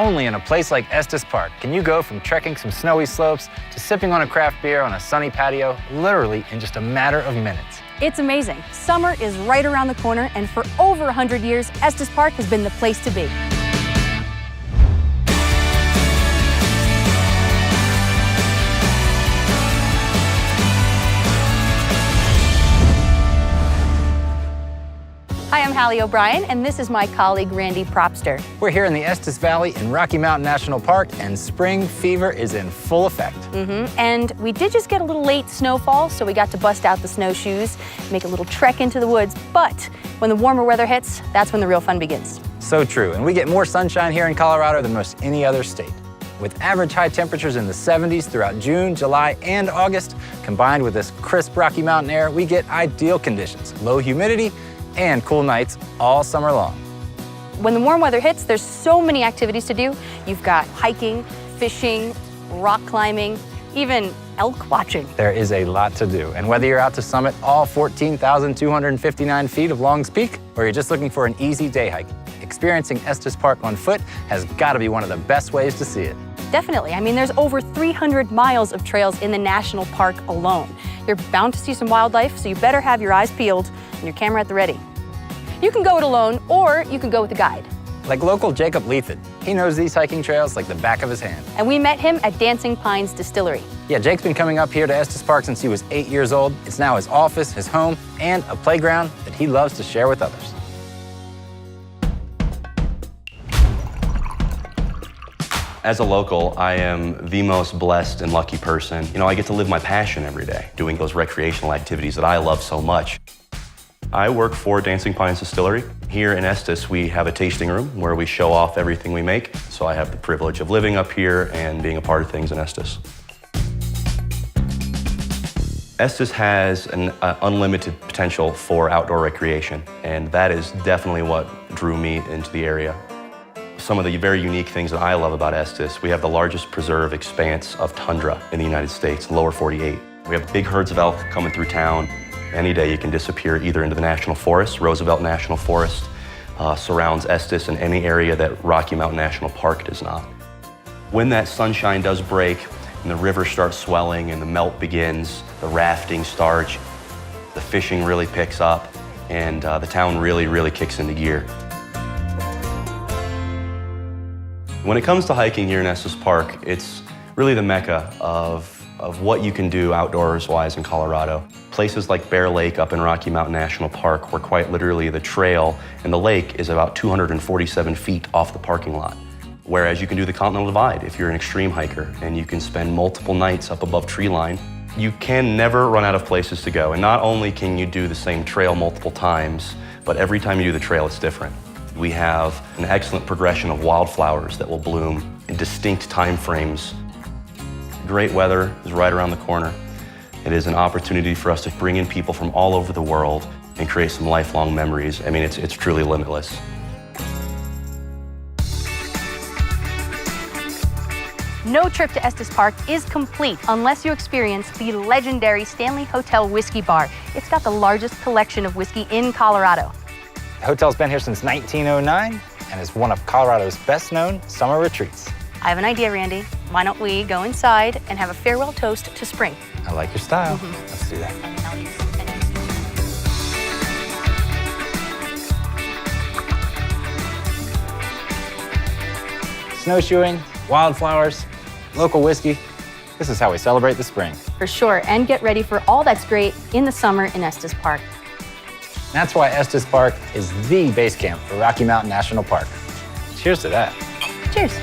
Only in a place like Estes Park can you go from trekking some snowy slopes to sipping on a craft beer on a sunny patio, literally in just a matter of minutes. It's amazing. Summer is right around the corner, and for over 100 years, Estes Park has been the place to be. Hi, I'm Hallie O'Brien, and this is my colleague, Randy Propster. We're here in the Estes Valley in Rocky Mountain National Park, and spring fever is in full effect. And we did just get a little late snowfall, so we got to bust out the snowshoes, make a little trek into the woods. But when the warmer weather hits, that's when the real fun begins. So true, and we get more sunshine here in Colorado than most any other state. With average high temperatures in the 70s throughout June, July, and August, combined with this crisp Rocky Mountain air, we get ideal conditions, low humidity, and cool nights all summer long. When the warm weather hits, there's so many activities to do. You've got hiking, fishing, rock climbing, even elk watching. There is a lot to do, and whether you're out to summit all 14,259 feet of Longs Peak, or you're just looking for an easy day hike, experiencing Estes Park on foot has got to be one of the best ways to see it. Definitely. I mean, there's over 300 miles of trails in the national park alone. You're bound to see some wildlife, so you better have your eyes peeled and your camera at the ready. You can go it alone, or you can go with a guide. Like local Jacob Leathid. He knows these hiking trails like the back of his hand. And we met him at Dancing Pines Distillery. Yeah, Jake's been coming up here to Estes Park since he was 8 years old. It's now his office, his home, and a playground that he loves to share with others. As a local, I am the most blessed and lucky person. You know, I get to live my passion every day, doing those recreational activities that I love so much. I work for Dancing Pines Distillery. Here in Estes, we have a tasting room where we show off everything we make. So I have the privilege of living up here and being a part of things in Estes. Estes has an unlimited potential for outdoor recreation, and that is definitely what drew me into the area. Some of the very unique things that I love about Estes: we have the largest preserved expanse of tundra in the United States, lower 48. We have big herds of elk coming through town. Any day you can disappear either into the National Forest. Roosevelt National Forest surrounds Estes and any area that Rocky Mountain National Park does not. When that sunshine does break and the river starts swelling and the melt begins, the rafting starts, the fishing really picks up, and the town really kicks into gear. When it comes to hiking here in Estes Park, it's really the mecca of what you can do outdoors-wise in Colorado. Places like Bear Lake up in Rocky Mountain National Park, where quite literally the trail and the lake is about 247 feet off the parking lot. Whereas you can do the Continental Divide if you're an extreme hiker, and you can spend multiple nights up above tree line. You can never run out of places to go, and not only can you do the same trail multiple times, but every time you do the trail, it's different. We have an excellent progression of wildflowers that will bloom in distinct time frames. Great weather is right around the corner. It is an opportunity for us to bring in people from all over the world and create some lifelong memories. I mean, it's truly limitless. No trip to Estes Park is complete unless you experience the legendary Stanley Hotel Whiskey Bar. It's got the largest collection of whiskey in Colorado. The hotel's been here since 1909 and is one of Colorado's best-known summer retreats. I have an idea, Randy. Why don't we go inside and have a farewell toast to spring? I like your style. Let's do that. Snowshoeing, wildflowers, local whiskey. This is how we celebrate the spring. For sure, and get ready for all that's great in the summer in Estes Park. That's why Estes Park is the base camp for Rocky Mountain National Park. Cheers to that. Cheers.